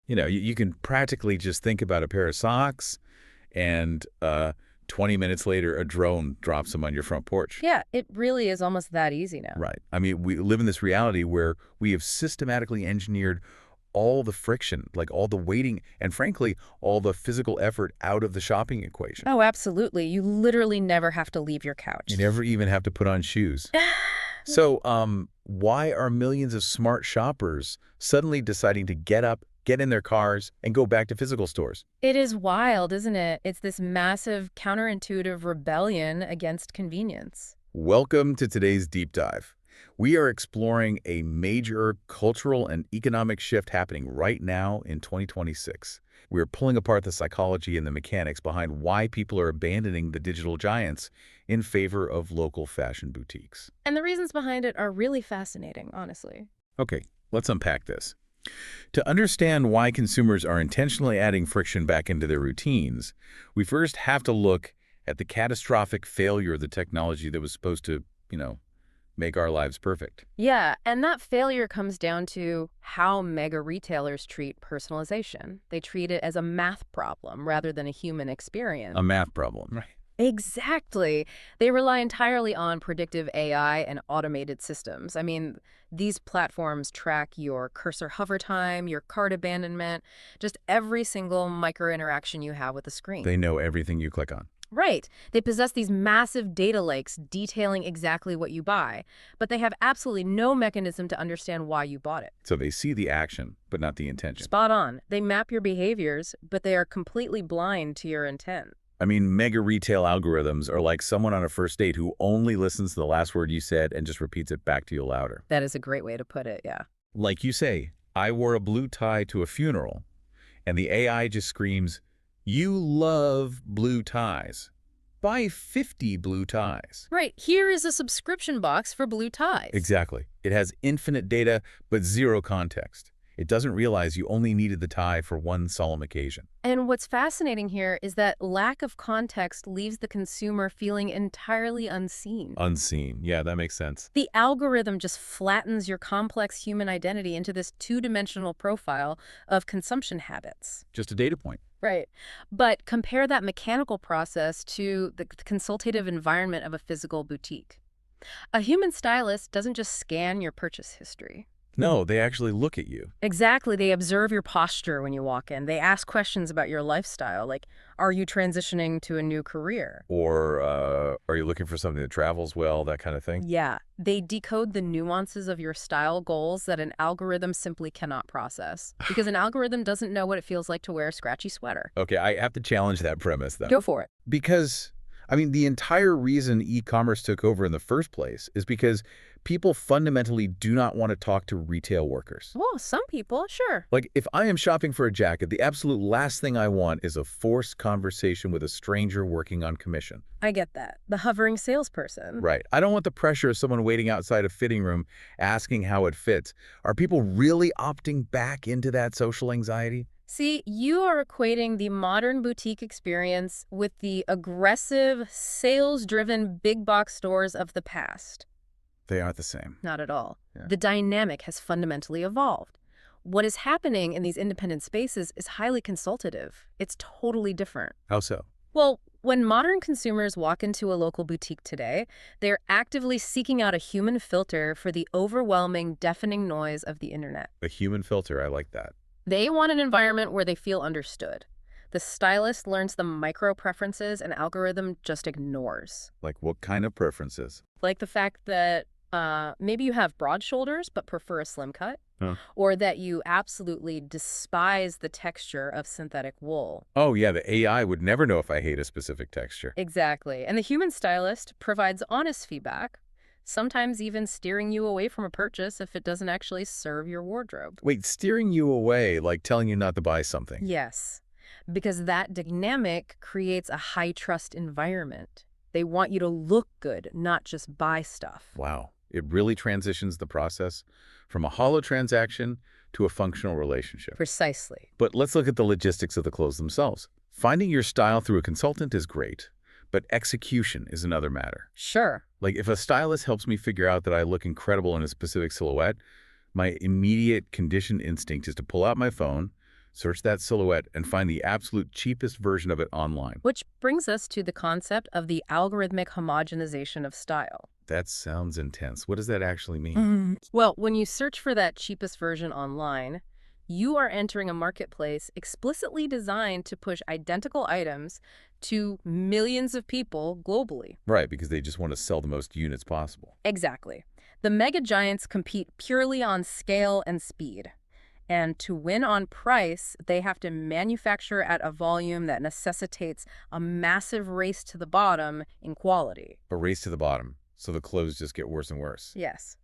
You can practically just think about a pair of socks and 20 minutes later, a drone drops them on your front porch. Yeah, it really is almost that easy now. Right. I mean, we live in this reality where we have systematically engineered all the friction, like all the waiting, and frankly, all the physical effort out of the shopping equation. Oh, absolutely. You literally never have to leave your You couch. never even have to put on shoes. So, why are millions of smart shoppers suddenly deciding to get up, get in their cars, and go back to physical stores? It is wild, isn't it? It's this massive counterintuitive rebellion against convenience. Welcome to today's deep dive. We are exploring a major cultural and economic shift happening right now in 2026. We're pulling apart the psychology and the mechanics behind why people are abandoning the digital giants in favor of local fashion boutiques. And the reasons behind it are really fascinating, honestly. Okay, let's unpack this. To understand why consumers are intentionally adding friction back into their routines, we first have to look at the catastrophic failure of the technology that was supposed to, make our lives perfect. Yeah, and that failure comes down to how mega retailers treat personalization. They treat it as a math problem rather than a human experience. A math problem. Right. Exactly. They rely entirely on predictive AI and automated systems. I mean, these platforms track your cursor hover time, your cart abandonment, just every single micro interaction you have with the screen. They know everything you click on. Right. They possess these massive data lakes detailing exactly what you buy, but they have absolutely no mechanism to understand why you bought it. So they see the action, but not the intention. Spot on. They map your behaviors, but they are completely blind to your intent. I mean, mega retail algorithms are like someone on a first date who only listens to the last word you said and just repeats it back to you louder. That is a great way to put it, yeah. Like you say, I wore a blue tie to a funeral, and the AI just screams, "You love blue ties. Buy 50 blue ties." Right. Here is a subscription box for blue ties. Exactly. It has infinite data, but zero context. It doesn't realize you only needed the tie for one solemn occasion. And what's fascinating here is that lack of context leaves the consumer feeling entirely unseen. Unseen. Yeah, that makes sense. The algorithm just flattens your complex human identity into this two-dimensional profile of consumption habits. Just a data point. Right. But compare that mechanical process to the consultative environment of a physical boutique. A human stylist doesn't just scan your purchase history. No, they actually look at you. Exactly. They observe your posture when you walk in. They ask questions about your lifestyle, like, are you transitioning to a new career? Or are you looking for something that travels well, that kind of thing? Yeah. They decode the nuances of your style goals that an algorithm simply cannot process. Because an algorithm doesn't know what it feels like to wear a scratchy sweater. Okay, I have to challenge that premise, though. Go for it. Because, the entire reason e-commerce took over in the first place is because people fundamentally do not want to talk to retail workers. Well, some people, sure. Like, if I am shopping for a jacket, the absolute last thing I want is a forced conversation with a stranger working on commission. I get that. The hovering salesperson. Right. I don't want the pressure of someone waiting outside a fitting room asking how it fits. Are people really opting back into that social anxiety? See, you are equating the modern boutique experience with the aggressive, sales-driven big box stores of the past. They aren't the same. Not at all. Yeah. The dynamic has fundamentally evolved. What is happening in these independent spaces is highly consultative. It's totally different. How so? Well, when modern consumers walk into a local boutique today, they're actively seeking out a human filter for the overwhelming, deafening noise of the internet. A human filter, I like that. They want an environment where they feel understood. The stylist learns the micro preferences an algorithm just ignores. Like what kind of preferences? Like the fact that maybe you have broad shoulders but prefer a slim cut, Huh. or that you absolutely despise the texture of synthetic wool. Oh, yeah, the AI would never know if I hate a specific texture. Exactly. And the human stylist provides honest feedback, sometimes even steering you away from a purchase if it doesn't actually serve your wardrobe. Wait, steering you away, like telling you not to buy something. Yes, because that dynamic creates a high-trust environment. They want you to look good, not just buy stuff. Wow. It really transitions the process from a hollow transaction to a functional relationship. Precisely. But let's look at the logistics of the clothes themselves. Finding your style through a consultant is great, but execution is another matter. Sure. Like if a stylist helps me figure out that I look incredible in a specific silhouette, my immediate conditioned instinct is to pull out my phone, Search that silhouette and find the absolute cheapest version of it online. Which brings us to the concept of the algorithmic homogenization of style. That sounds intense. What does that actually mean? Well, when you search for that cheapest version online, you are entering a marketplace explicitly designed to push identical items to millions of people globally. Right, because they just want to sell the most units possible. Exactly. The mega giants compete purely on scale and speed. And to win on price, they have to manufacture at a volume that necessitates a massive race to the bottom in quality. A race to the bottom, so the clothes just get worse and worse. Yes.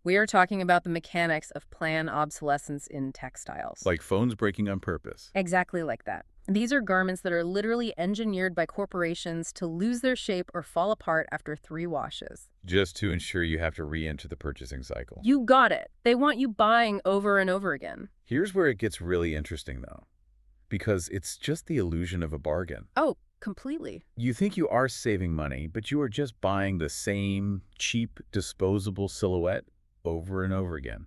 We are talking about the mechanics of planned obsolescence in textiles. Like phones breaking on purpose. Exactly like that. These are garments that are literally engineered by corporations to lose their shape or fall apart after 3 washes. Just to ensure you have to re-enter the purchasing cycle. You got it. They want you buying over and over again. Here's where it gets really interesting, though. Because it's just the illusion of a bargain. Oh, completely. You think you are saving money, but you are just buying the same cheap, disposable silhouette over and over again.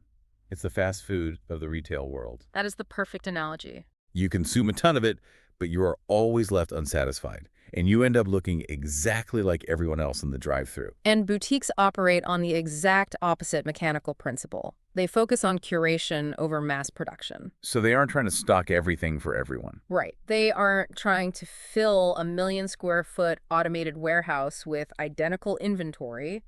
It's the fast food of the retail world. That is the perfect analogy. You consume a ton of it, but you are always left unsatisfied. And you end up looking exactly like everyone else in the drive-thru. And boutiques operate on the exact opposite mechanical principle. They focus on curation over mass production. So they aren't trying to stock everything for everyone. Right. They aren't trying to fill a 1,000,000-square-foot automated warehouse with identical inventory.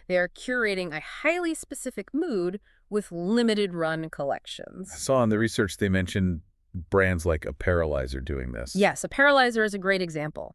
They are curating a highly specific mood with limited run I collections. saw in the research they mentioned brands like Apparelizer doing this. Yes, Apparelizer is a great example.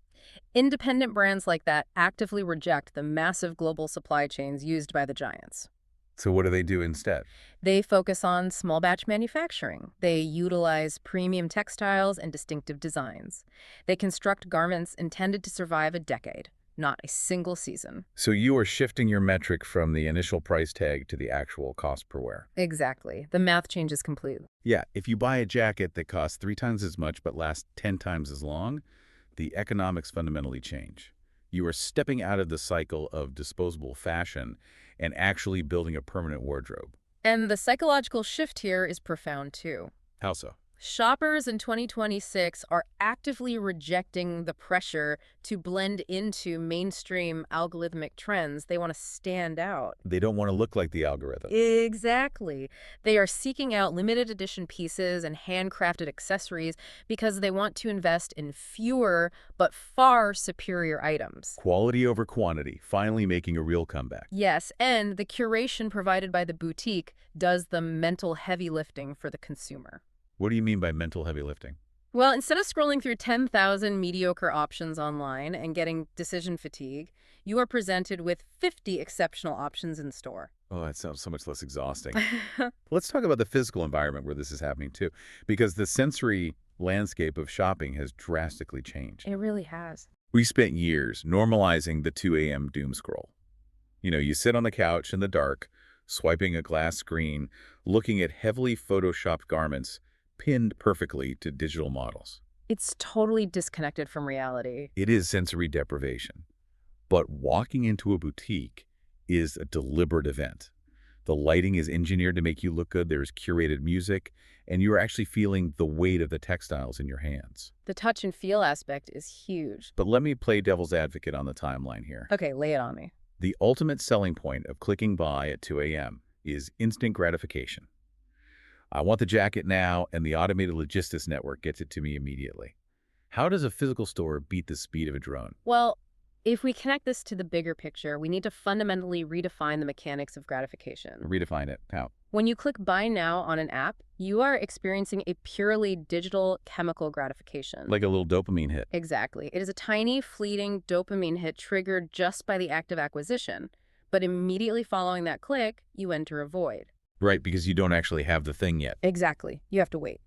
Independent brands like that actively reject the massive global supply chains used by the giants. So what do they do instead? They focus on small batch manufacturing. They utilize premium textiles and distinctive designs. They construct garments intended to survive a decade, not a single season. So you are shifting your metric from the initial price tag to the actual cost per wear. Exactly. The math changes completely. Yeah, if you buy a jacket that costs 3 times as much but lasts 10 times as long, the economics fundamentally change. You are stepping out of the cycle of disposable fashion and actually building a permanent wardrobe. And the psychological shift here is profound too. How so? Shoppers in 2026 are actively rejecting the pressure to blend into mainstream algorithmic trends. They want to stand out. They don't want to look like the algorithm. Exactly. They are seeking out limited edition pieces and handcrafted accessories because they want to invest in fewer but far superior items. Quality over quantity, finally making a real comeback. Yes, and the curation provided by the boutique does the mental heavy lifting for the consumer. What do you mean by mental heavy lifting? Well, instead of scrolling through 10,000 mediocre options online and getting decision fatigue, you are presented with 50 exceptional options in store. Oh, that sounds so much less exhausting. Let's talk about the physical environment where this is happening too, because the sensory landscape of shopping has drastically changed. It really has. We spent years normalizing the 2 a.m. doom scroll. You sit on the couch in the dark, swiping a glass screen, looking at heavily photoshopped garments pinned perfectly to digital models. It's totally disconnected from reality. It is sensory deprivation. But walking into a boutique is a deliberate event. The lighting is engineered to make you look good, there's curated music, and you're actually feeling the weight of the textiles in your hands. The touch and feel aspect is huge. But let me play devil's advocate on the timeline here. Okay, lay it on me. The ultimate selling point of clicking buy at 2 a.m. is instant gratification. I want the jacket now, and the automated logistics network gets it to me immediately. How does a physical store beat the speed of a drone? Well, if we connect this to the bigger picture, we need to fundamentally redefine the mechanics of gratification. Redefine it. How? When you click Buy Now on an app, you are experiencing a purely digital chemical gratification. Like a little dopamine hit. Exactly. It is a tiny, fleeting dopamine hit triggered just by the act of acquisition. But immediately following that click, you enter a void. Right, because you don't actually have the thing yet. Exactly. You have to wait.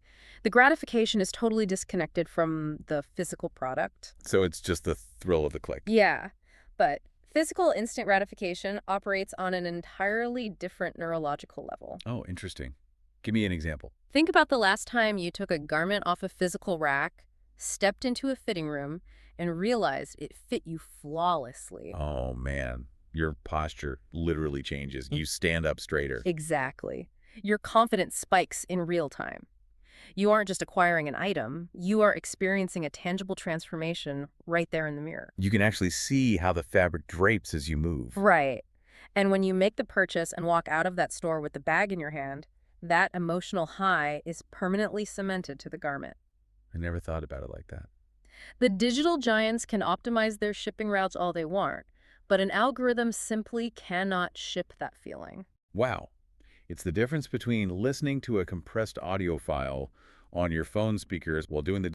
The gratification is totally disconnected from the physical product. So it's just the thrill of the click. Yeah, but physical instant gratification operates on an entirely different neurological level. Oh, interesting. Give me an example. Think about the last time you took a garment off a physical rack, stepped into a fitting room, and realized it fit you flawlessly. Oh, man. Your posture literally changes. You stand up straighter. Exactly. Your confidence spikes in real time. You aren't just acquiring an item, you are experiencing a tangible transformation right there in the mirror. You can actually see how the fabric drapes as you move. Right. And when you make the purchase and walk out of that store with the bag in your hand, that emotional high is permanently cemented to the garment. I never thought about it like that. The digital giants can optimize their shipping routes all they want, but an algorithm simply cannot ship that feeling. Wow. It's the difference between listening to a compressed audio file on your phone speakers while doing the